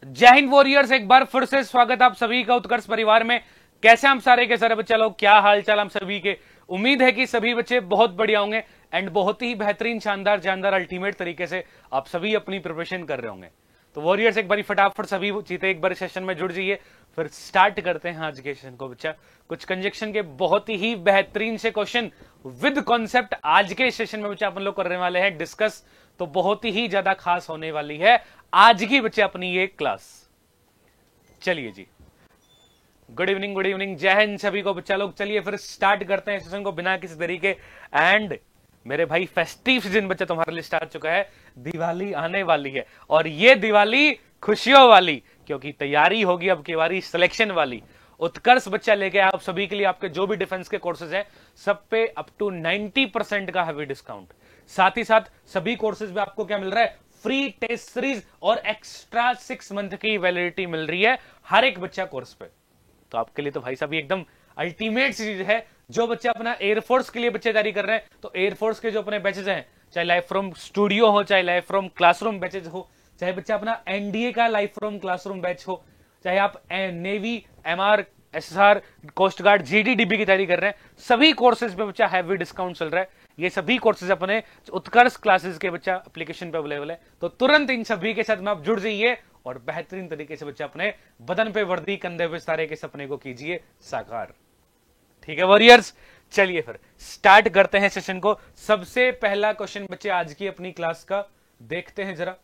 जय हिंद वॉरियर्स, एक बार फिर से स्वागत आप सभी का उत्कर्ष परिवार में। कैसे हम सारे के सारे बच्चे लोग, क्या हाल चाल हम सभी के। उम्मीद है कि सभी बच्चे बहुत बढ़िया होंगे एंड बहुत ही बेहतरीन शानदार जानदार अल्टीमेट तरीके से आप सभी अपनी प्रिपरेशन कर रहे होंगे। तो वॉरियर्स एक बार फटाफट सभी चीतें एक बार सेशन में जुड़ जाइए, फिर स्टार्ट करते हैं आज के सेशन को। बच्चा कुछ कंजक्शन के बहुत ही बेहतरीन से क्वेश्चन विद कॉन्सेप्ट आज के सेशन में बच्चा अपन लोग करने वाले हैं डिस्कस। तो बहुत ही ज्यादा खास होने वाली है आज की बच्चे अपनी ये क्लास। चलिए जी, गुड इवनिंग, जय हिंद सभी को बच्चा लोग। चलिए फिर स्टार्ट करते हैं सेशन को बिना किसी तरीके। एंड मेरे भाई फेस्टिव सीजन बच्चा तुम्हारे लिए स्टार्ट चुका है, दिवाली आने वाली है और ये दिवाली खुशियों वाली, क्योंकि तैयारी होगी अब की बारी सिलेक्शन वाली। उत्कर्ष बच्चा लेके आप सभी के लिए आपके जो भी डिफेंस के कोर्सेज हैं सब पे अप टू 90% का हैवी डिस्काउंट। साथ ही साथ सभी कोर्सेज में आपको क्या मिल रहा है, फ्री टेस्ट सीरीज और एक्स्ट्रा 6 मंथ की वैलिडिटी मिल रही है हर एक बच्चा कोर्स पे। तो आपके लिए तो भाई साहब एकदम अल्टीमेट चीज है। जो बच्चे अपना एयरफोर्स के लिए बच्चे तैयारी कर रहे हैं तो एयरफोर्स के जो अपने बैचेज हैं, चाहे लाइव फ्रॉम स्टूडियो हो, चाहे लाइव फ्रॉम क्लासरूम बैचेज हो, चाहे बच्चा अपना एनडीए का लाइव फ्रॉम क्लासरूम बैच हो, चाहे आप navy, MR, SSR, coast guard, GD DB की तैयारी कर रहे हैं, सभी कोर्सेज पे बच्चा हैवी डिस्काउंट चल रहा है। ये सभी कोर्सेज अपने उत्कर्ष क्लासेस के बच्चा एप्लीकेशन पे अवेलेबल है। तो तुरंत इन सभी के साथ में आप जुड़ जाइए और बेहतरीन तरीके से बच्चा अपने बदन पे वर्दी, कंधे पे सितारे के सपने को कीजिए साकार। ठीक है वॉरियर्स, चलिए फिर स्टार्ट करते हैं सेशन को। सबसे पहला क्वेश्चन बच्चे आज की अपनी क्लास का देखते हैं जरा।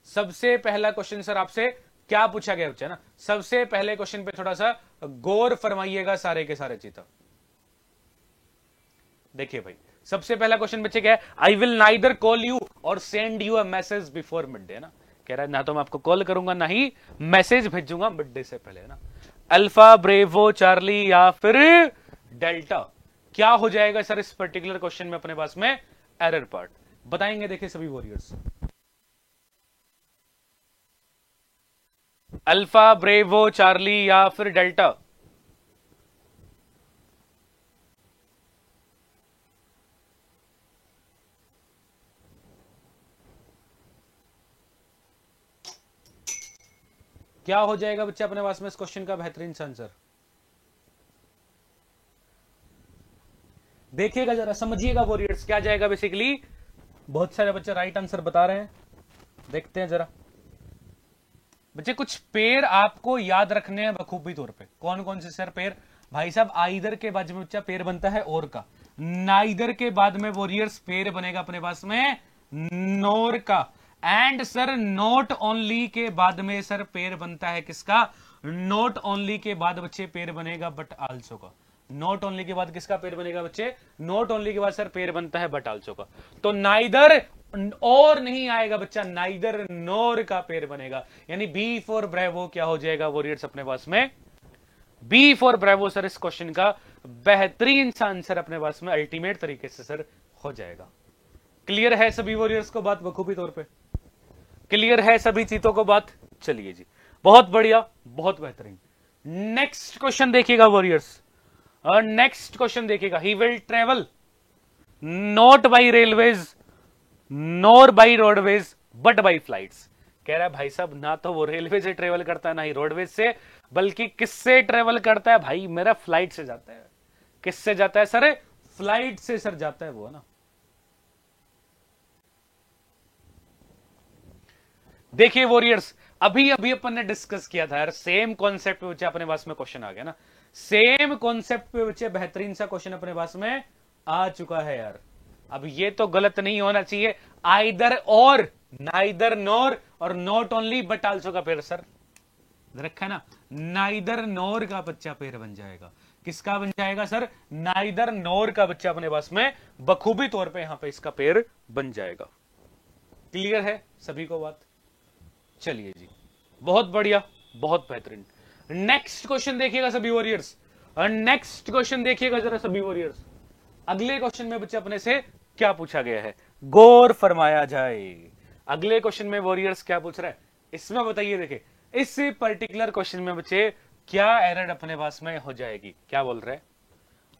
सबसे पहला क्वेश्चन सर आपसे क्या पूछा गया बच्चा ना, सबसे पहले क्वेश्चन पे थोड़ा सा गौर फरमाइएगा सारे के सारे चीता। देखिए भाई, सबसे पहला क्वेश्चन बच्चे क्या है, I will neither call you और send you a message before midday. ना कह रहा है ना तो मैं आपको कॉल करूंगा ना ही मैसेज भेजूंगा मिड डे से पहले, है ना। अल्फा, ब्रेवो, चार्ली या फिर डेल्टा, क्या हो जाएगा सर इस पर्टिकुलर क्वेश्चन में अपने पास में एरर पार्ट बताएंगे। देखिए सभी वॉरियर्स, अल्फा, ब्रेवो, चार्ली या फिर डेल्टा। क्या हो जाएगा बच्चे अपने पास में इस क्वेश्चन का बेहतरीन आंसर। देखिएगा जरा, समझिएगा वॉरियर्स क्या जाएगा बेसिकली। बहुत सारे बच्चे राइट आंसर बता रहे हैं, देखते हैं जरा। बच्चे कुछ पेड़ आपको याद रखने हैं बखूबी तौर पे। कौन कौन से सर पेड़ भाई साहब, आइदर के बाद में बच्चा पेड़ बनता है और का, नाइदर के बाद में वॉरियर्स पेड़ बनेगा अपने पास में नोर का, एंड सर नॉट ओनली के बाद में सर पेड़ बनता है किसका, नॉट ओनली के बाद बच्चे पेड़ बनेगा बट आल्सो का। नॉट ओनली के बाद किसका पेड़ बनेगा बच्चे, नॉट ओनली के बाद सर पेड़ बनता है बट आल्सो का। तो नाइदर और नहीं आएगा बच्चा, नाइदर नोर का पेड़ बनेगा, यानी बी फॉर ब्रेवो क्या हो जाएगा वॉरियर्स अपने पास में, बी फॉर ब्रेवो सर इस क्वेश्चन का बेहतरीन सा आंसर अपने पास में अल्टीमेट तरीके से सर हो जाएगा। क्लियर है सभी वॉरियर्स को बात बखूबी तौर पे, क्लियर है सभी चीजों को बात। चलिए जी, बहुत बढ़िया, बहुत बेहतरीन। नेक्स्ट क्वेश्चन देखिएगा वॉरियर्स, और नेक्स्ट क्वेश्चन देखिएगा, he will travel not by railways nor by roadways but by flights. कह रहा है भाई साहब ना तो वो रेलवे से ट्रेवल करता है ना ही रोडवेज से, बल्कि किससे ट्रेवल करता है भाई, मेरा फ्लाइट से जाता है। किससे जाता है सर, फ्लाइट से सर जाता है वो, है ना। देखिए वॉरियर्स, अभी अभी अपन ने डिस्कस किया था यार, सेम कॉन्सेप्ट पे बच्चे अपने पास में क्वेश्चन आ गया ना, सेम कॉन्सेप्ट पे बच्चे बेहतरीन सा क्वेश्चन अपने पास में आ चुका है यार। अब ये तो गलत नहीं होना चाहिए, आइदर और, नाइदर नोर और नॉट ओनली बट आल्सो का पेड़ सर रखा है ना, नाइदर नोर का बच्चा पेड़ बन जाएगा। किसका बन जाएगा सर, नाइदर नोर का बच्चा अपने पास में बखूबी तौर पे यहां पे इसका पेड़ बन जाएगा। क्लियर है सभी को बात। चलिए जी, बहुत बढ़िया, बहुत बेहतरीन। नेक्स्ट क्वेश्चन देखिएगा सभी वॉरियर्स, और नेक्स्ट क्वेश्चन देखिएगा जरा सभी वॉरियर्स। अगले क्वेश्चन में बच्चे अपने से क्या पूछा गया है, गौर फरमाया जाए। अगले क्वेश्चन में वॉरियर्स क्या पूछ रहा है इसमें बताइए। देखिए इस पर्टिकुलर क्वेश्चन में बच्चे क्या एरर अपने पास में हो जाएगी। क्या बोल रहे हैं,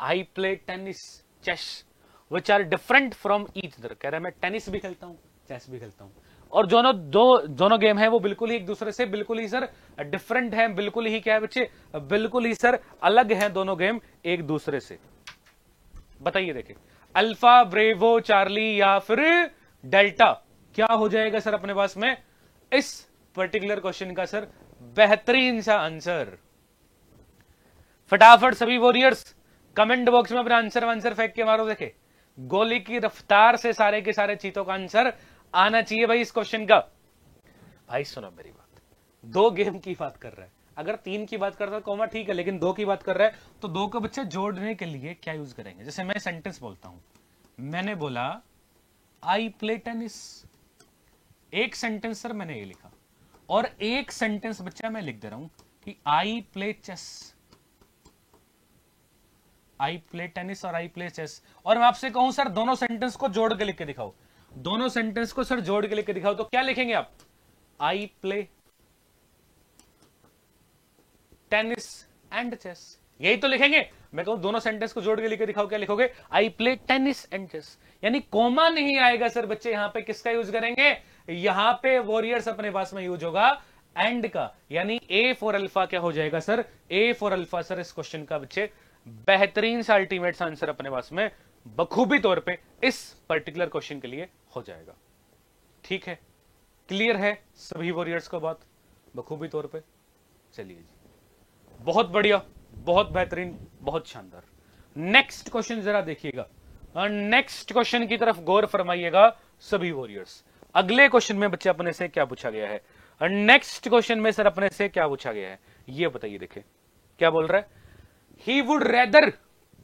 I play tennis chess which are different from each other. कह रहा है मैं टेनिस भी खेलता हूं चेस भी खेलता हूं, और दोनों गेम है वो बिल्कुल ही एक दूसरे से बिल्कुल ही सर डिफरेंट है, बिल्कुल ही क्या है बच्चे, बिल्कुल ही सर अलग है दोनों गेम एक दूसरे से। बताइए देखिए, अल्फा ब्रेवो चार्ली या फिर डेल्टा, क्या हो जाएगा सर अपने पास में इस पर्टिकुलर क्वेश्चन का सर बेहतरीन सा आंसर। फटाफट सभी वॉरियर्स कमेंट बॉक्स में अपना आंसर फेंक के मारो। देखे गोली की रफ्तार से सारे के सारे चीतों का आंसर आना चाहिए भाई इस क्वेश्चन का। भाई सुनो मेरी बात, 2 गेम की बात कर रहा है, अगर 3 की बात करता है कोमा ठीक है, लेकिन 2 की बात कर रहा है तो 2 को बच्चे जोड़ने के लिए क्या यूज करेंगे। जैसे मैं सेंटेंस बोलता हूं, मैंने बोला आई प्ले टेनिस, एक सेंटेंस सर मैंने ये लिखा, और एक सेंटेंस बच्चा मैं लिख दे रहा हूं कि I play chess, I play tennis और आई प्ले चेस। और मैं आपसे कहूं सर दोनों सेंटेंस को जोड़ के लिख के दिखाओ, दोनों सेंटेंस को सर जोड़ के लिख के दिखाओ, तो क्या लिखेंगे आप? I play tennis and chess, यही तो लिखेंगे। मैं कहूं दोनों सेंटेंस को जोड़ के लिख के दिखाओ, क्या लिखोगे? I play tennis and chess. यानी कोमा नहीं आएगा सर बच्चे, यहां पे किसका यूज करेंगे? यहां पे वॉरियर्स अपने पास में यूज होगा एंड का, यानी ए फॉर अल्फा क्या हो जाएगा sir? A for alpha sir इस क्वेश्चन का बच्चे बेहतरीन सा अल्टीमेट आंसर अपने पास में बखूबी तौर पे इस पर्टिकुलर क्वेश्चन के लिए हो जाएगा। ठीक है, क्लियर है सभी वॉरियर्स को बात बखूबी तौर पे? चलिए जी, बहुत बढ़िया, बहुत बेहतरीन, बहुत शानदार। नेक्स्ट क्वेश्चन जरा देखिएगा, और नेक्स्ट क्वेश्चन की तरफ गौर फरमाइएगा सभी वॉरियर्स। अगले क्वेश्चन में बच्चे अपने से क्या पूछा गया है, और नेक्स्ट क्वेश्चन में सर अपने से क्या पूछा गया है ये बताइए। देखिए क्या बोल रहा है, he would rather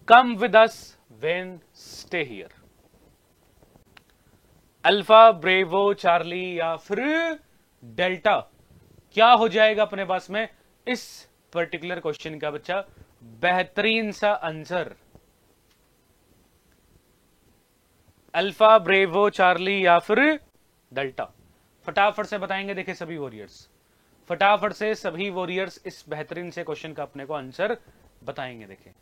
come with us when stay here। Alpha bravo charlie या फिर डेल्टा, क्या हो जाएगा अपने पास में इस पर्टिकुलर क्वेश्चन का बच्चा बेहतरीन सा आंसर? अल्फा ब्रेवो चार्ली या फिर डेल्टा, फटाफट से बताएंगे। देखिए सभी वॉरियर्स, फटाफट से सभी वॉरियर्स इस बेहतरीन से क्वेश्चन का अपने को आंसर बताएंगे। देखें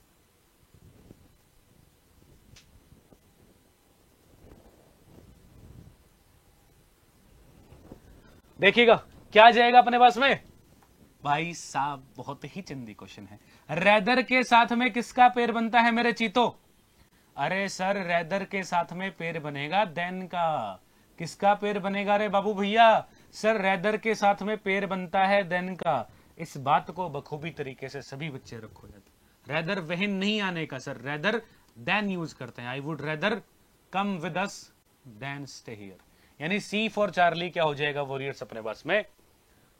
देखिएगा क्या जाएगा अपने पास में भाई साहब, बहुत ही चिंदी क्वेश्चन है। रैदर के साथ में किसका पेड़ बनता है मेरे चीतो? अरे सर रैदर के साथ में पेड़ बनेगा देन का। किसका पेड़ बनेगा रे बाबू भैया? सर रैदर के साथ में पेड़ बनता है देन का। इस बात को बखूबी तरीके से सभी बच्चे रखो। रैदर वहन नहीं आने का सर, रैदर देन यूज करते हैं। I would rather come with us than stay here, यानी सी फॉर चार्ली क्या हो जाएगा वॉरियर्स अपने पास में?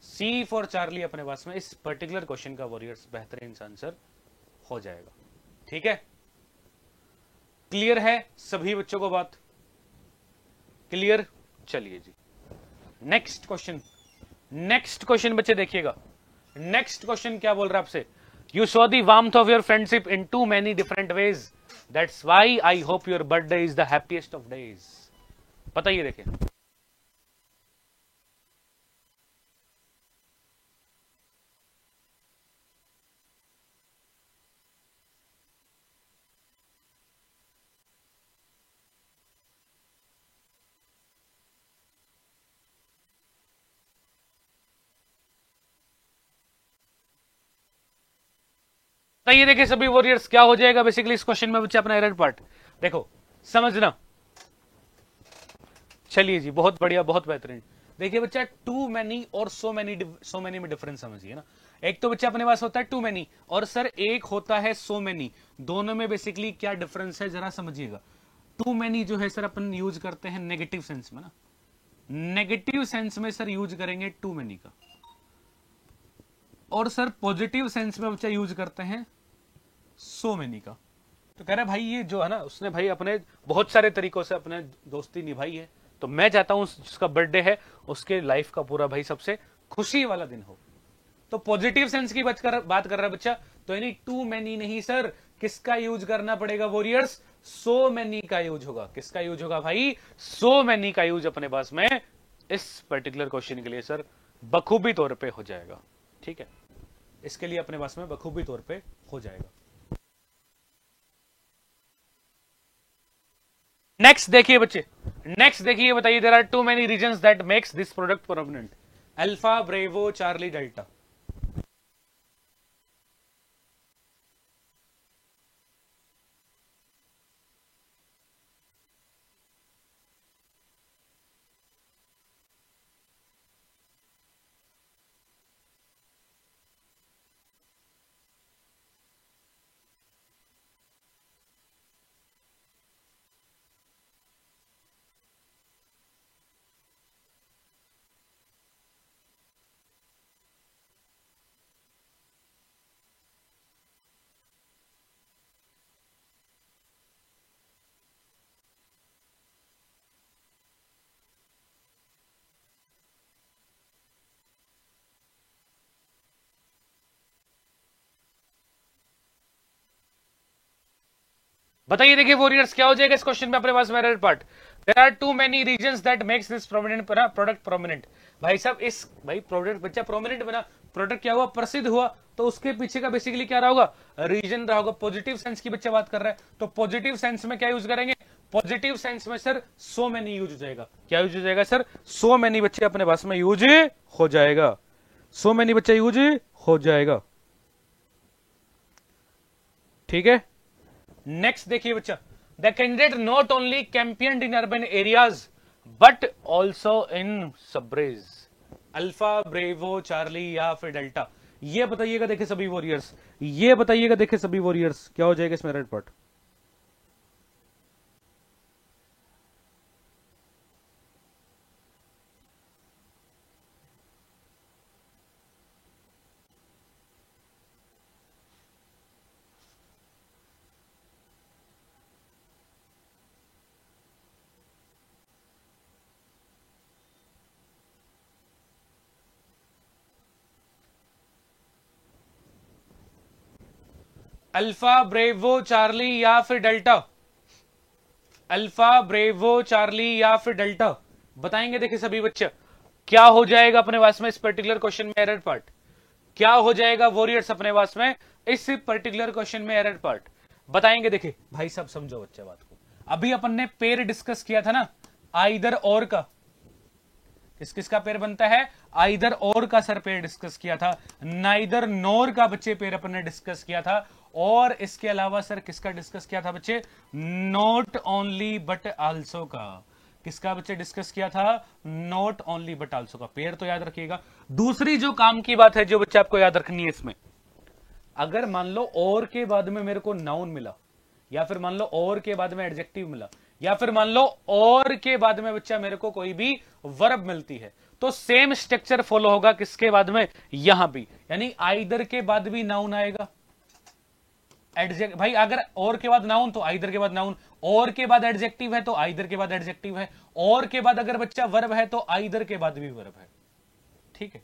सी फॉर चार्ली अपने पास में इस पर्टिकुलर क्वेश्चन का वॉरियर्स बेहतरीन आंसर हो जाएगा। ठीक है, क्लियर है सभी बच्चों को बात? क्लियर? चलिए जी नेक्स्ट क्वेश्चन, नेक्स्ट क्वेश्चन बच्चे देखिएगा। नेक्स्ट क्वेश्चन क्या बोल रहा है आपसे? You saw the warmth of your friendship in too many different ways. That's why I hope your birthday is the happiest of days. बताइए देखिए, बताइए देखिए सभी वॉरियर्स क्या हो जाएगा बेसिकली इस क्वेश्चन में बच्चे अपना एरर पार्ट देखो समझना। चलिए जी बहुत बढ़िया, बहुत बेहतरीन। देखिए बच्चा टू मैनी और सो मैनी में डिफरेंस समझिए ना। एक तो बच्चा अपने पास होता है टू मैनी और सर एक होता है सो मैनी, दोनों में बेसिकली क्या डिफरेंस है जरा समझिएगा। टू मैनी जो है सर अपन यूज करते हैं नेगेटिव सेंस में ना, नेगेटिव सेंस में सर यूज करेंगे टू मैनी का, और सर पॉजिटिव सेंस में बच्चा यूज करते हैं सो मैनी का। तो कह रहा है भाई ये जो है ना उसने भाई अपने बहुत सारे तरीकों से अपने दोस्ती निभाई है, तो मैं चाहता हूं जिसका बर्थडे है उसके लाइफ का पूरा भाई सबसे खुशी वाला दिन हो। तो पॉजिटिव सेंस की बात कर रहा है बच्चा, तो यानी टू मैनी नहीं सर, किसका यूज करना पड़ेगा वॉरियर्स? सो मैनी का यूज होगा। किसका यूज होगा भाई? सो मैनी का यूज अपने पास में इस पर्टिकुलर क्वेश्चन के लिए सर बखूबी तौर पे हो जाएगा। ठीक है, इसके लिए अपने पास में बखूबी तौर पे हो जाएगा। नेक्स्ट देखिए बच्चे, नेक्स्ट देखिए, बताइए there are too many reasons that makes this product permanent. Alpha, bravo, charlie, delta. बताइए, देखिए वॉरियर्स, क्या हो जाएगा इस क्वेश्चन में अपने पास merit part. There are too many reasons that makes this prominent product prominent. भाई साहब, इस भाई प्रोडक्ट बच्चा प्रोमिनेंट बना, प्रोडक्ट क्या हुआ, प्रसिद्ध हुआ, तो उसके पीछे का बेसिकली क्या रहा होगा, रीजन रहा होगा। पॉजिटिव सेंस की बच्चा बात कर रहा है, तो पॉजिटिव सेंस में क्या यूज करेंगे, पॉजिटिव सेंस में सर सो मेनी यूज हो जाएगा। क्या यूज हो जाएगा सर, सो मेनी बच्चे अपने पास में यूज हो जाएगा, सो मेनी बच्चा यूज हो जाएगा। ठीक है, नेक्स्ट देखिए बच्चा, the candidate not only campaign in urban areas but also in suburbs. Alpha, bravo, charlie या फिर डेल्टा, ये बताइएगा देखिए सभी वॉरियर्स, ये बताइएगा देखिए सभी वॉरियर्स, क्या हो जाएगा इसमें red part. Alpha, bravo, charlie या फिर डेल्टा। अल्फा, ब्रेवो, चार्ली या फिर डेल्टा, बताएंगे देखिए सभी बच्चे, क्या हो जाएगा अपने पास में इस पर्टिकुलर क्वेश्चन में एरर पार्ट। क्या हो जाएगा वॉरियर्स अपने पास में इस पर्टिकुलर क्वेश्चन में एरर पार्ट, बताएंगे। देखिए भाई साहब समझो बच्चे बात को, अभी अपन ने पेयर डिस्कस किया था ना, आइदर और का, किस किस का पेयर बनता है, आइदर और का सर पेयर डिस्कस किया था, नाइदर नोर का बच्चे पेयर अपन ने डिस्कस किया था, और इसके अलावा सर किसका डिस्कस किया था बच्चे, नॉट ओनली बट आल्सो का। किसका बच्चे डिस्कस किया था, नॉट ओनली बट आल्सो का। पेयर तो याद रखिएगा। दूसरी जो काम की बात है जो बच्चे आपको याद रखनी है इसमें, अगर मान लो और के बाद में मेरे को नाउन मिला, या फिर मान लो और के बाद में एडजेक्टिव मिला, या फिर मान लो और के बाद में बच्चा मेरे को कोई भी वर्ब मिलती है, तो सेम स्ट्रक्चर फॉलो होगा किसके बाद में, यहां भी, यानी आइदर के बाद भी नाउन आएगा, एडजेक्ट भाई अगर और के बाद नाउन तो आइदर के बाद नाउन, और के बाद एडजेक्टिव है तो आइदर के बाद एडजेक्टिव है, और के बाद अगर बच्चा वर्ब है तो आइदर के बाद भी वर्ब है। ठीक है,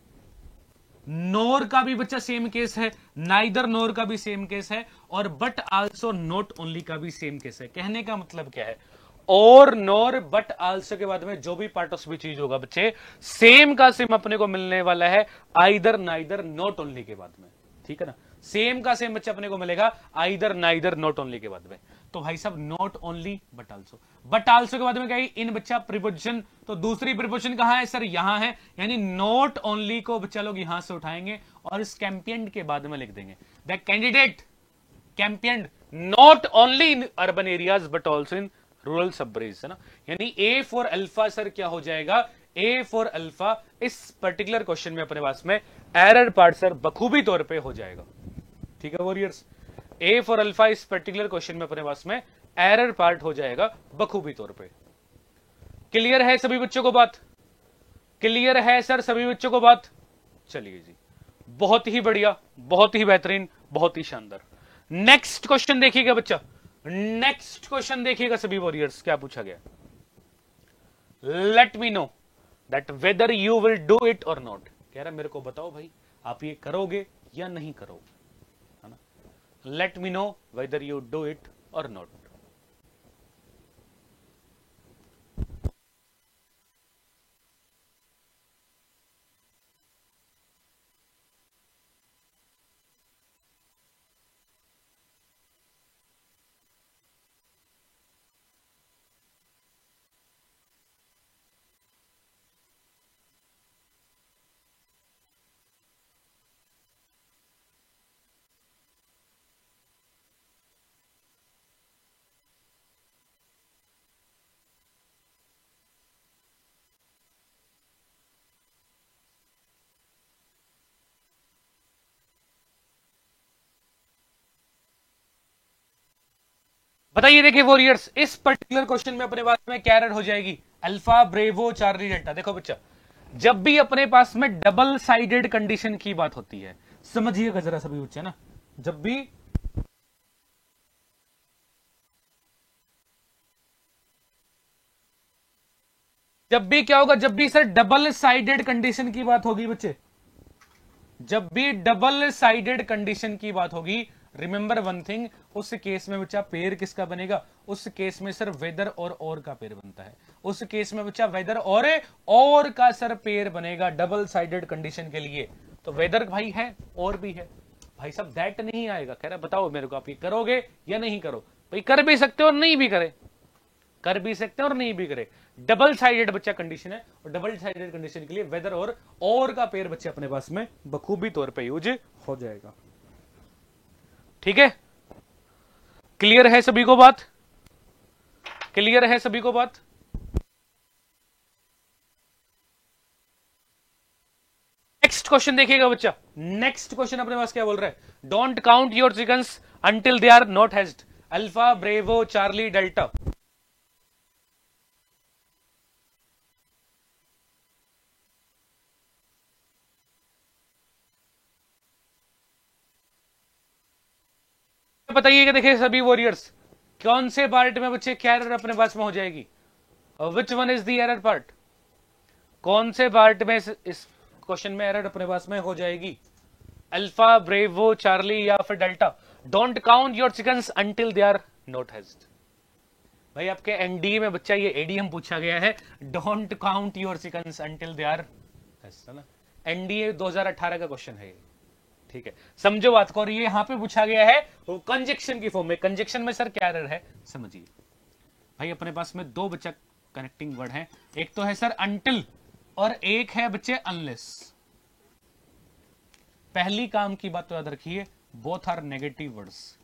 नोर का भी बच्चा सेम केस है, नाइदर नोर का भी सेम केस है, और बट आल्सो नॉट ओनली का भी सेम केस है। कहने का मतलब क्या है, और नोर बट आल्सो के बाद में जो भी पार्ट ऑफ स्पीच यूज होगा बच्चे, सेम का सेम अपने को मिलने वाला है आइदर नाइदर नॉट ओनली के बाद में। ठीक है ना, सेम का सेम बच्चा अपने को मिलेगा आइदर नाइदर नॉट ओनली के बाद में। तो भाई साहब not only but also, but also के बाद में क्या है, इन बच्चा प्रीपोजिशन, तो दूसरी प्रीपोजिशन कहां है सर, यहां है, यानी नॉट ओनली को बच्चा लोग यहां से उठाएंगे और इस कैंपियन के बाद में लिख देंगे, the candidate campaign not only in urban areas but also in rural suburbs, है ना। यानी ए फॉर अल्फा सर क्या हो जाएगा, ए फॉर अल्फा इस पर्टिकुलर क्वेश्चन में अपने पास में एरर पार्ट सर बखूबी तौर पे हो जाएगा। ठीक है वॉरियर्स, ए फॉर अल्फा इस पर्टिकुलर क्वेश्चन में अपने पास में एरर पार्ट हो जाएगा बखूबी तौर पे। क्लियर है सभी बच्चों को बात, क्लियर है सर सभी बच्चों को बात। चलिए जी, बहुत ही बढ़िया, बहुत ही बेहतरीन, बहुत ही शानदार। नेक्स्ट क्वेश्चन देखिएगा बच्चा, नेक्स्ट क्वेश्चन देखिएगा सभी वॉरियर्स, क्या पूछा गया, let me know that whether you will do it और नॉट। कह रहा मेरे को बताओ भाई आप ये करोगे या नहीं करोगे, है ना। Let me know whether you do it और नॉट। बताइए देखिए वॉरियर्स, इस पर्टिकुलर क्वेश्चन में अपने पास में क्या एरर हो जाएगी? Alpha bravo charlie delta. देखो बच्चा, जब भी अपने पास में डबल साइडेड कंडीशन की बात होती है, समझिएगा जरा सभी बच्चे ना, जब भी क्या होगा, जब भी सर डबल साइडेड कंडीशन की बात होगी बच्चे, जब भी डबल साइडेड कंडीशन की बात होगी, रिमेंबर वन थिंग, उस केस में बच्चा पेयर किसका बनेगा? उस केस में सर वेदर और का पेयर बनता है। उस केस में बच्चा वेदर और का सर पेयर बनेगा डबल साइडेड कंडीशन के लिए। तो वेदर भाई है और भी है भाई साहब, दैट नहीं आएगा। कह रहा बताओ मेरे को, आप ये करोगे या नहीं करो? भाई कर भी सकते हो और नहीं भी करे, कर भी सकते हैं और नहीं भी करे। डबल साइडेड बच्चा कंडीशन है, और डबल साइडेड कंडीशन के लिए वेदर और का पेयर बच्चे अपने पास में बखूबी तौर पे यूज हो जाएगा। ठीक है, क्लियर है सभी को बात? क्लियर है सभी को बात? नेक्स्ट क्वेश्चन देखिएगा बच्चा, नेक्स्ट क्वेश्चन अपने पास क्या बोल रहा है? Don't count your chickens until they are not hatched. Alpha bravo charlie delta. बताइएगा देखिए सभी वॉरियर्स, कौन से पार्ट में बच्चे क्या एरर अपने पास में हो जाएगी? Which one is the error part? कौन से पार्ट में इस क्वेश्चन में एरर अपने पास में हो जाएगी? अल्फा ब्रेवो चार्ली या फिर delta. Don't count your chickens until they are not hatched. भाई आपके एनडीए में बच्चा ये एडीएम पूछा गया है, don't count your chickens until they are hatched, है ना? एनडीए 2018 का क्वेश्चन है ये। ठीक है, समझो बात को। और ये यहां पे पूछा गया है वो कंजक्शन की फॉर्म में। कंजक्शन में सर क्या एरर है समझिए भाई। अपने पास में दो बच्चा कनेक्टिंग वर्ड है, एक तो है सर अंटिल और एक है बच्चे अनलेस। पहली काम की बात तो याद रखिए, बोथ आर नेगेटिव वर्ड्स।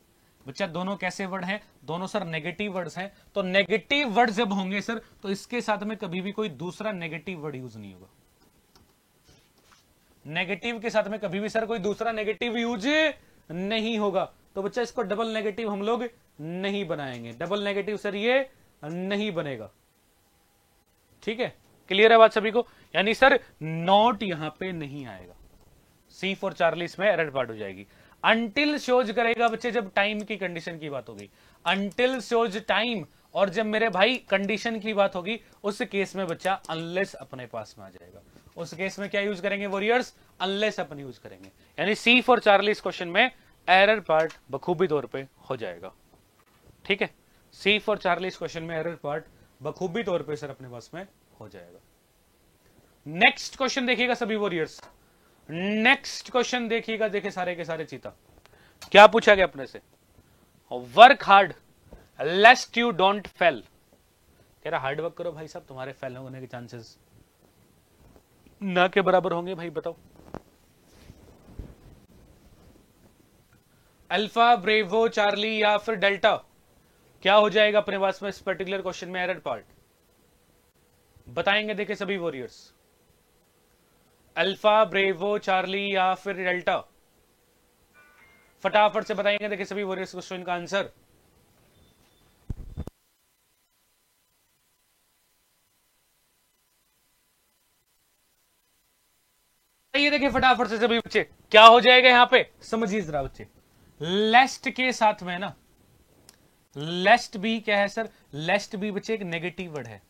बच्चा दोनों कैसे वर्ड हैं? दोनों सर नेगेटिव वर्ड्स हैं। तो नेगेटिव वर्ड जब होंगे सर, तो इसके साथ में कभी भी कोई दूसरा नेगेटिव वर्ड यूज नहीं होगा। नेगेटिव के साथ में कभी भी सर कोई दूसरा नेगेटिव यूज नहीं होगा। तो बच्चा इसको डबल नेगेटिव हम लोग नहीं बनाएंगे। डबल नेगेटिव सर ये नहीं बनेगा। ठीक है, क्लियर है बात सभी को? यानी सर नॉट यहां पे नहीं आएगा। सी फॉर चार्ली इसमें एरर पार्ट हो जाएगी। अंटिल शोज करेगा बच्चे जब टाइम की कंडीशन की बात होगी। अंटिल शोज टाइम, और जब मेरे भाई कंडीशन की बात होगी उस केस में बच्चा अनलेस अपने पास में आ जाएगा। उस केस में क्या यूज करेंगे वॉरियर्स? अनलेस अपन यूज करेंगे। यानी सी फॉर चार्ली इस क्वेश्चन में एरर पार्ट बखूबी तौर पे हो जाएगा। ठीक है, सी फॉर चार्ली इस क्वेश्चन में एरर पार्ट बखूबी तौर पे सर अपने पास में हो जाएगा। नेक्स्ट क्वेश्चन देखिएगा सभी वॉरियर्स, नेक्स्ट क्वेश्चन देखिएगा। देखिए सारे के सारे चीता क्या पूछा गया अपने से? Work hard लेस्ट you don't fail. कह रहा हार्ड वर्क करो भाई साहब, तुम्हारे फेल होने के चांसेस ना के बराबर होंगे। भाई बताओ, अल्फा ब्रेवो चार्ली या फिर डेल्टा, क्या हो जाएगा अपने पास में इस पर्टिकुलर क्वेश्चन में एरर पार्ट? बताएंगे देखिए सभी वॉरियर्स, अल्फा ब्रेवो चार्ली या फिर डेल्टा, फटाफट से बताएंगे देखिए सभी वॉरियर्स क्वेश्चन का आंसर। ये देखिए फटाफट से सभी बच्चे, क्या हो जाएगा यहां पे समझिए जरा बच्चे। लेस्ट के साथ में ना, लेस्ट भी क्या है सर? लेस्ट भी बच्चे एक नेगेटिव वर्ड है।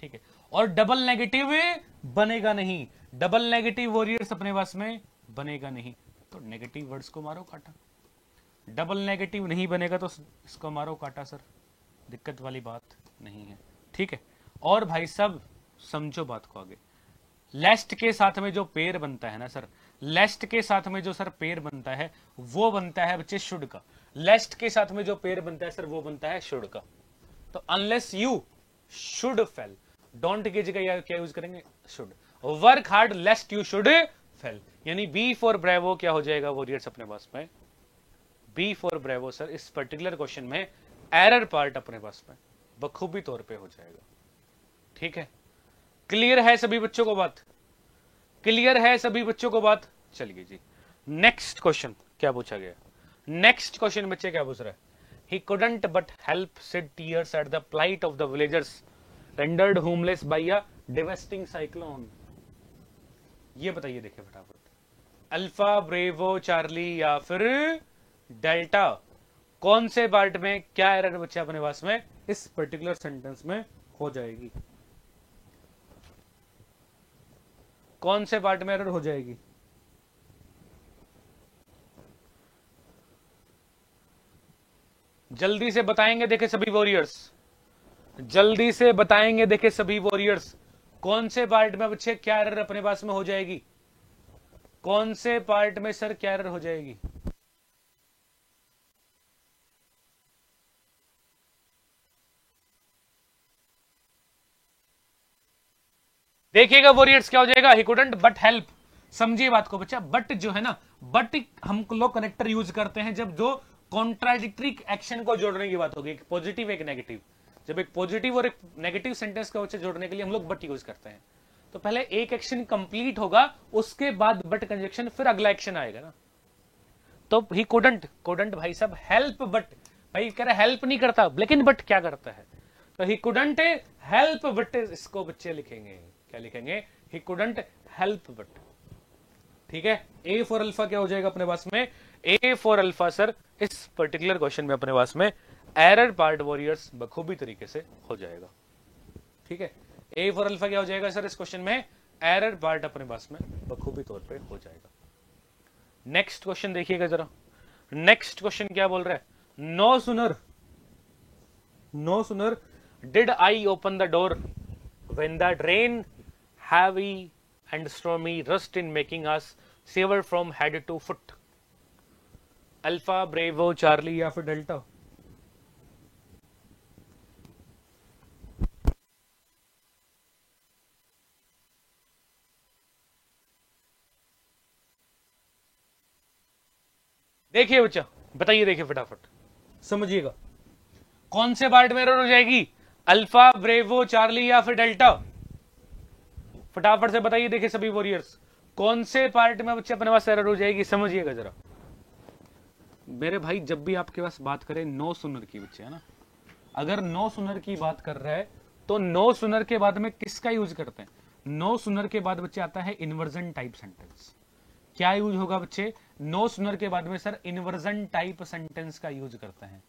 ठीक है, और डबल नेगेटिव बनेगा नहीं। डबल नेगेटिव वॉरियर्स अपने पास में बनेगा नहीं, तो नेगेटिव वर्ड्स को मारो काटा। डबल नेगेटिव नहीं बनेगा तो इसको मारो काटा सर, दिक्कत वाली बात नहीं है। ठीक है, और भाई सब समझो बात को आगे। लेस्ट के साथ में जो पेयर बनता है ना सर, लेस्ट के साथ में जो सर पेयर बनता है वो बनता है बच्चे शुड का। लेस्ट के साथ में जो पेयर बनता है सर वो बनता है शुड का। तो unless you should fail, don't की जगह क्या यूज करेंगे? Should. Work hard लेस्ट you should fail, यानी बी फॉर ब्रेवो क्या हो जाएगा वॉरियर्स अपने पास में? बी फॉर ब्रेवो सर इस पर्टिकुलर क्वेश्चन में एरर पार्ट अपने पास में बखूबी तौर पे हो जाएगा। ठीक है, क्लियर है सभी बच्चों को बात? क्लियर है सभी बच्चों को बात? चलिए जी, नेक्स्ट क्वेश्चन क्या पूछा गया? नेक्स्ट क्वेश्चन बच्चे क्या पूछ रहा है? He couldn't but help shed tears at the plight of the villagers rendered homeless by a devastating cyclone. ये बताइए देखिए फटाफट, अल्फा, ब्रेवो, चार्ली या फिर डेल्टा, कौन से पार्ट में क्या एरर बच्चे अपने पास में इस पर्टिकुलर सेंटेंस में हो जाएगी? कौन से पार्ट में एरर हो जाएगी? जल्दी से बताएंगे देखे सभी वॉरियर्स, जल्दी से बताएंगे देखे सभी वॉरियर्स, कौन से पार्ट में बच्चे क्या एरर अपने पास में हो जाएगी? कौन से पार्ट में सर क्या एरर हो जाएगी? देखिएगा वॉरियर्स क्या हो जाएगा, ही कुडंट बट हेल्प। समझिए बात को बच्चा, बट जो है ना, बट हम लोग कनेक्टर यूज करते हैं जब दो कॉन्ट्राडिक्टरी एक्शन को जोड़ने की बात होगी, एक पॉजिटिव एक नेगेटिव। जब एक पॉजिटिव और एक नेगेटिव सेंटेंस को बच्चे जोड़ने के लिए हम लोग बट यूज करते हैं। तो पहले एक एक्शन कंप्लीट होगा, उसके बाद बट कंजक्शन, फिर अगला एक्शन आएगा ना। तो ही कुडंट, कुडंट भाई साहब हेल्प, बट भाई कह रहा हेल्प नहीं करता, लेकिन बट क्या करता है? तो ही कुडंट हेल्प बट, इसको बच्चे लिखेंगे, क्या लिखेंगे? He couldn't help but. ठीक है, ए फॉर अल्फा क्या हो जाएगा अपने पास में? ए फॉर अल्फा सर इस पर्टिकुलर क्वेश्चन में अपने पास में एरर पार्ट वॉरियर्स बखूबी तरीके से हो जाएगा। ठीक है, ए फॉर अल्फा क्या हो जाएगा सर इस क्वेश्चन में? एरर पार्ट अपने पास में बखूबी तौर पे हो जाएगा। नेक्स्ट क्वेश्चन देखिएगा जरा, नेक्स्ट क्वेश्चन क्या बोल रहा है? No sooner, no sooner did I open the door when the rain heavy and stormy rushed in making us sever from head to foot. Alpha, bravo, charlie या फिर delta? देखिए बच्चा, बताइए, देखिए फटाफट समझिएगा, कौन से पार्ट में एरर हो जाएगी? अल्फा, ब्रेवो, चार्ली या फिर डेल्टा? फटाफट से बताइए देखिए सभी वॉरियर्स, कौन से पार्ट में बच्चे अपने पास एरर हो जाएगी? समझिएगा जरा मेरे भाई। जब भी आपके पास बात करें नो सुनर की बच्चे, है ना, अगर नो सुनर की बात कर रहा है तो नो सुनर के बाद में किसका यूज करते हैं? नो सुनर के बाद बच्चे आता है इन्वर्जन टाइप सेंटेंस। क्या यूज होगा बच्चे? नो सुनर के बाद में सर इन्वर्जन टाइप सेंटेंस का यूज करते हैं।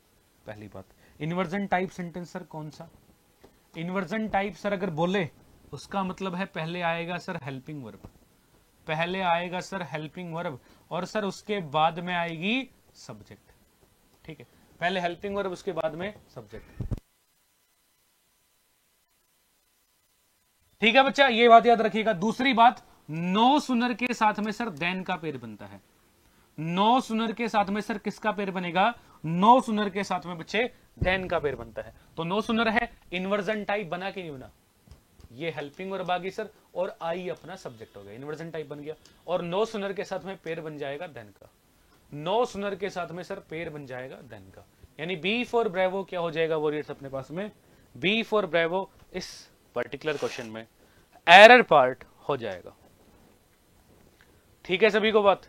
पहली बात, इन्वर्जन टाइप सेंटेंस सर कौन सा? इन्वर्जन टाइप सर अगर बोले उसका मतलब है पहले आएगा सर हेल्पिंग वर्ब, पहले आएगा सर हेल्पिंग वर्ब, और सर उसके बाद में आएगी सब्जेक्ट। ठीक है, पहले हेल्पिंग वर्ब, उसके बाद में सब्जेक्ट। ठीक है बच्चा, ये बात याद रखिएगा। दूसरी बात, नो सुनर के साथ में सर देन का पेड़ बनता है। नो सुनर के साथ में सर किसका पेड़ बनेगा? नो सुनर के साथ में बच्चे देन का पेड़ बनता है। तो नो सुनर है, इन्वर्जन टाइप बना कि नहीं बना? ये हेल्पिंग वर्ब आ गई सर, और आई अपना सब्जेक्ट हो गया, इन्वर्जन टाइप बन गया, और नो सुनर के साथ में पेड़ बन जाएगा देन का। नो सुनर के साथ में सर पेड़ बन जाएगा देन का, यानी बी फॉर ब्रेवो क्या हो जाएगा वॉरियर्स अपने पास में? बी फॉर ब्रेवो इस पर्टिकुलर क्वेश्चन में एरर पार्ट हो जाएगा। ठीक है सभी को बात?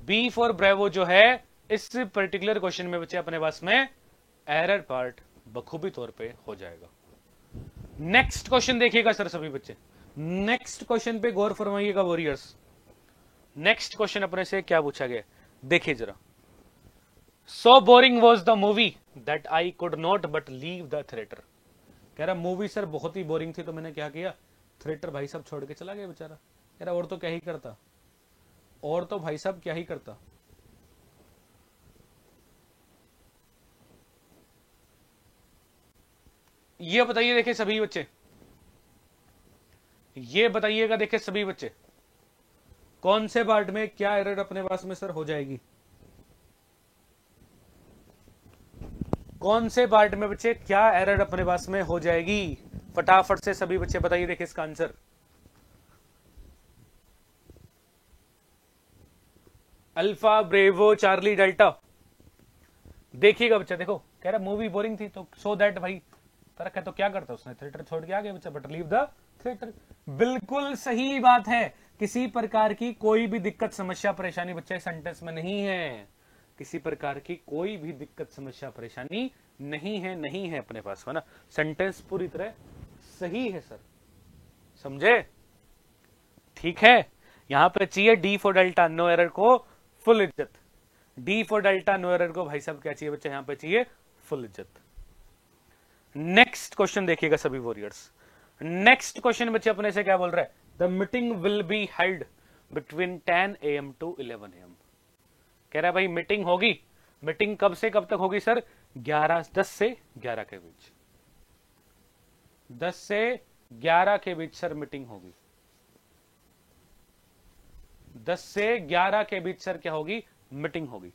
बी फॉर ब्रेवो जो है इस पर्टिकुलर क्वेश्चन में बच्चे अपने पास में एरर पार्ट बखूबी तौर पे हो जाएगा। नेक्स्ट क्वेश्चन देखिएगा सर सभी बच्चे, नेक्स्ट क्वेश्चन पे गौर फरमाइएगा वॉरियर्स। नेक्स्ट क्वेश्चन अपने से क्या पूछा गया देखिए जरा। So boring was the movie that I could not but leave the theatre. कह रहा मूवी सर बहुत ही बोरिंग थी तो मैंने क्या किया? थिएटर भाई साहब छोड़ के चला गया बेचारा। कह रहा और तो क्या ही करता, और तो भाई साहब क्या ही करता। ये बताइए देखे सभी बच्चे, ये बताइएगा देखे सभी बच्चे, कौन से पार्ट में क्या एरर अपने पास में सर हो जाएगी? कौन से पार्ट में बच्चे क्या एरर अपने पास में हो जाएगी? फटाफट से सभी बच्चे बताइए देखिए इसका answer. Alpha, bravo, charlie, delta? देखिएगा बच्चा, देखो कह रहा मूवी बोरिंग थी तो सो दैट भाई तरक है तो क्या करता उसने? थिएटर छोड़ के आ गया बच्चा, बट लीव द थिएटर। बिल्कुल सही बात है, किसी प्रकार की कोई भी दिक्कत, समस्या, परेशानी बच्चे सेंटेंस में नहीं है। किसी प्रकार की कोई भी दिक्कत समस्या परेशानी नहीं है अपने पास, है ना। सेंटेंस पूरी तरह सही है सर, समझे, ठीक है। यहां पे चाहिए D for delta no error को फुल इज्जत, D for delta no error को भाई साहब क्या चाहिए बच्चा, यहां पे चाहिए फुल इज्जत। नेक्स्ट क्वेश्चन देखिएगा सभी वॉरियर्स, नेक्स्ट क्वेश्चन बच्चे अपने से क्या बोल रहा है, the meeting will be held between 10 AM to 11 AM। कह रहा है भाई मीटिंग होगी, मीटिंग कब से कब तक होगी सर, 10 से 11 के बीच, 10 से 11 के बीच सर मीटिंग होगी, 10 से 11 के बीच सर क्या होगी, मीटिंग होगी।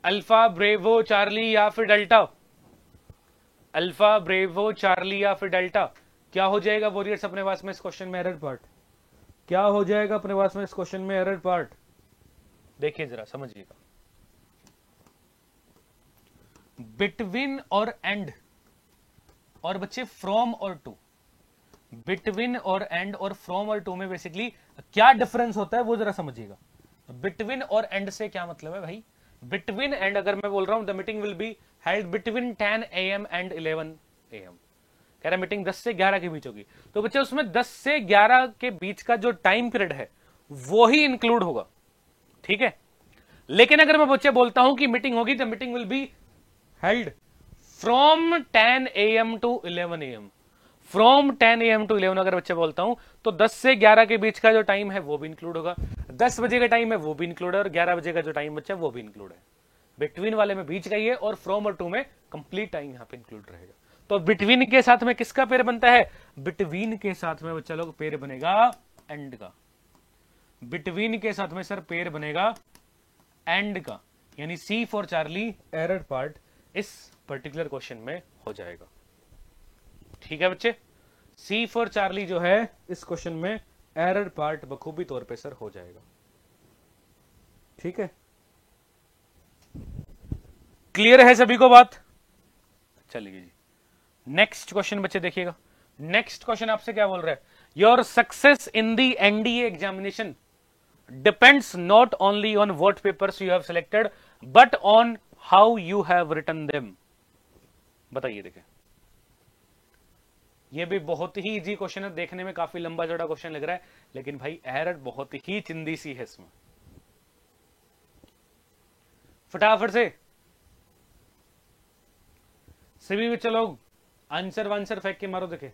अल्फा ब्रेवो चार्ली या फिर डेल्टा, अल्फा ब्रेवो चार्ली या फिर डेल्टा, क्या हो जाएगा वॉरियर्स अपने पास में इस क्वेश्चन में एरर पार्ट, क्या हो जाएगा अपने पास में इस क्वेश्चन में एरर पार्ट, देखिए जरा समझिएगा। बिटवीन और एंड और बच्चे फ्रॉम और टू, बिटवीन और एंड और फ्रॉम और टू में बेसिकली क्या डिफरेंस होता है वो जरा समझिएगा। बिटवीन और एंड से क्या मतलब है भाई, बिटवीन एंड अगर मैं बोल रहा हूं the meeting will be held between 10 AM and 11 AM, कह रहा है मीटिंग 10 से 11 के बीच होगी, तो बच्चे उसमें 10 से 11 के बीच का जो टाइम पीरियड है वो ही इंक्लूड होगा, ठीक है। लेकिन अगर मैं बच्चे बोलता हूं कि मीटिंग होगी the meeting will be held from 10 AM to 11 AM, from 10 AM to 11 अगर बच्चे बोलता हूं तो 10 से 11 के बीच का जो टाइम है वो भी इंक्लूड होगा, 10 बजे का टाइम है वो भी इंक्लूड है और 11 बजे का जो टाइम बच्चा वो भी इंक्लूड है। बिटवीन वाले में बीच का ही है और फ्रॉम और टू में कंप्लीट टाइम यहां पे इंक्लूड रहेगा। तो बिटवीन के साथ में किसका पेयर बनता है, बिटवीन के साथ में बच्चा लोग पेयर बनेगा एंड का, बिटवीन के साथ में सर पेयर बनेगा एंड का, यानी C for Charlie error part इस पर्टिकुलर क्वेश्चन में हो जाएगा, ठीक है बच्चे। सी फॉर चार्ली जो है इस क्वेश्चन में एरर पार्ट बखूबी तौर पे सर हो जाएगा, ठीक है। क्लियर है सभी को बात, चलिए जी नेक्स्ट क्वेश्चन बच्चे देखिएगा। नेक्स्ट क्वेश्चन आपसे क्या बोल रहा है, your success in the NDA examination depends not only on what papers you have selected but on how you have written them. बताइए देखें, यह भी बहुत ही इजी क्वेश्चन है, देखने में काफी लंबा चौड़ा क्वेश्चन लग रहा है लेकिन भाई एरर बहुत ही चिंदी सी है इसमें। फटाफट से सभी बच्चे लोग आंसर वांसर फेंक के मारो देखे।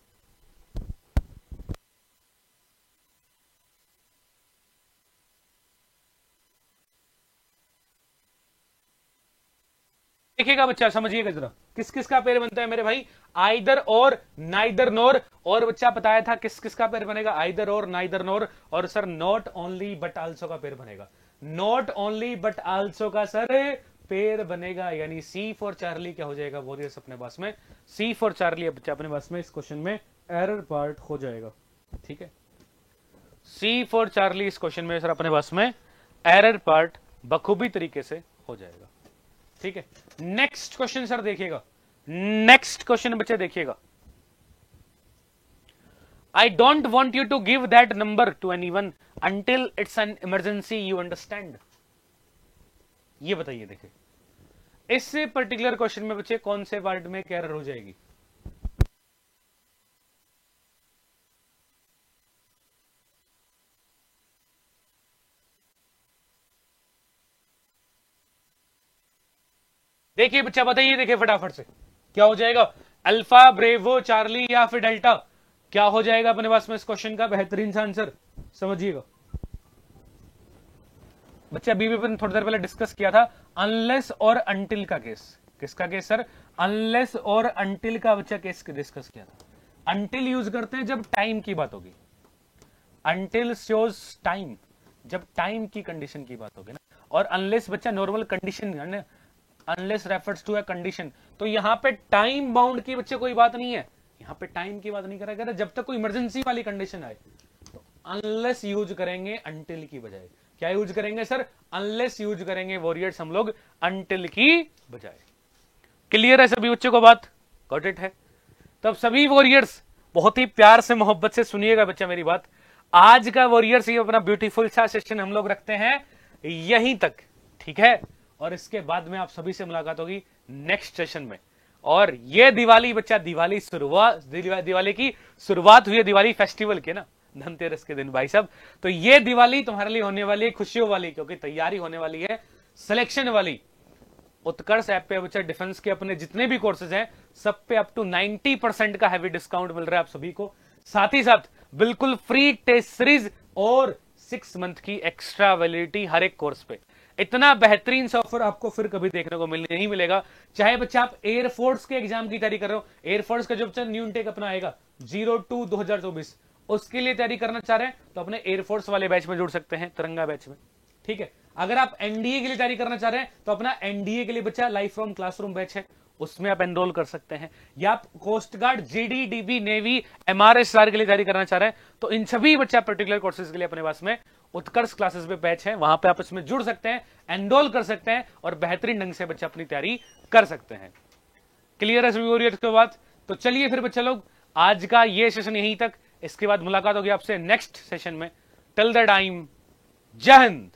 देखिएगा बच्चा, समझिएगा जरा किस किस का पेयर बनता है मेरे भाई, आइदर और नाइदर नोर, और बच्चा बताया था किस किस का पेयर बनेगा, आइदर और नाइदर नोर, और sir not only but also का पेयर बनेगा, नॉट ओनली बट आल्सो का सर पेयर बनेगा, यानी सी फॉर चार्ली क्या हो जाएगा वॉरियर्स अपने पास में, सी फॉर चार्ली बच्चा अपने पास में इस क्वेश्चन में एरर पार्ट हो जाएगा, ठीक है। सी फॉर चार्ली इस क्वेश्चन में सर अपने पास में एरर पार्ट बखूबी तरीके से हो जाएगा, ठीक है। नेक्स्ट क्वेश्चन सर देखिएगा, नेक्स्ट क्वेश्चन बच्चे देखिएगा, I don't want you to give that number to anyone until it's an emergency, you understand. ये बताइए देखिए इस पर्टिकुलर क्वेश्चन में बच्चे कौन से वर्ड में क्या एरर हो जाएगी, देखिए बच्चा बताइए, देखिए फटाफट से क्या हो जाएगा, अल्फा ब्रेवो चार्ली या फिर डेल्टा, क्या हो जाएगा अपने पास में इस क्वेश्चन का बेहतरीन सा आंसर, समझिएगा बच्चे। अभी भी थोड़ी देर पहले डिस्कस किया था अनलेस और अंटिल का केस, किसका केस सर, अनलेस और अंटिल का बच्चा केस डिस्कस किया था। अंटिल यूज करते हैं जब टाइम की बात होगी, अंटिल शोज टाइम जब टाइम की कंडीशन की बात होगी ना, और अनलेस बच्चा normal condition, unless refers to a condition, तो यहां पे टाइम बाउंड की बच्चे कोई बात नहीं है, यहां पे टाइम की बात नहीं करेगा, जब तक कोई इमरजेंसी वाली कंडीशन आए तो अनलेस यूज करेंगे अंटिल की बजाय, क्या यूज करेंगे सर, अनलेस यूज करेंगे वॉरियर्स हम लोग अंटिल की बजाय। क्लियर है सभी बच्चों को बात? गॉट इट है? तब सभी वॉरियर्स बहुत ही प्यार से मोहब्बत से सुनिएगा बच्चा मेरी बात। आज का वॉरियर्स ये अपना ब्यूटीफुल सा सेशन हम लोग रखते हैं यहीं तक, ठीक है? और इसके बाद में आप सभी से मुलाकात होगी नेक्स्ट सेशन में। और ये दिवाली बच्चा, दिवाली की शुरुआत हुई है दिवाली फेस्टिवल के ना, धनतेरस के दिन भाई साहब। तो ये दिवाली तुम्हारे लिए होने वाली है खुशियों वाली, क्योंकि तैयारी होने वाली है सिलेक्शन वाली। उत्कर्ष ऐप पे बच्चा डिफेंस के अपने जितने भी कोर्सेज हैं सब पे अप टू 90% का हैवी डिस्काउंट मिल रहा है आप सभी को। साथ ही साथ बिल्कुल फ्री टेस्ट सीरीज और 6 मंथ की एक्स्ट्रा वैलिडिटी हर एक कोर्स पे। इतना बेहतरीन ऑफर आपको फिर कभी देखने को नहीं मिलेगा। चाहे बच्चा आप एयरफोर्स के एग्जाम की तैयारी कर रहे हो, एयरफोर्स का जो बच्चा न्यू इनटेक अपना आएगा 02/2024 उसके लिए तैयारी करना चाह रहे हैं तो अपने एयरफोर्स वाले बैच में जुड़ सकते हैं, तिरंगा बैच में, ठीक है? अगर आप एनडीए के लिए तैयारी करना चाह रहे हैं तो अपना एनडीए के लिए बच्चा लाइफ फ्रॉम क्लासरूम बैच है, उसमें आप एनरोल कर सकते हैं। या आप coast guard, GD, DB, navy, MR SR के लिए तैयारी करना चाह रहे हैं तो इन सभी बच्चा पर्टिकुलर कोर्सेज के लिए अपने पास में उत्कर्ष क्लासेस पे बैच है, वहां पे आप इसमें जुड़ सकते हैं, एनरोल कर सकते हैं और बेहतरीन ढंग से बच्चा अपनी तैयारी कर सकते हैं। क्लियर है सभी वॉरियर्स के बाद? तो चलिए फिर बच्चा लोग आज का ये सेशन यहीं तक, इसके बाद मुलाकात होगी आपसे नेक्स्ट सेशन में। टिल द टाइम, जय हिंद।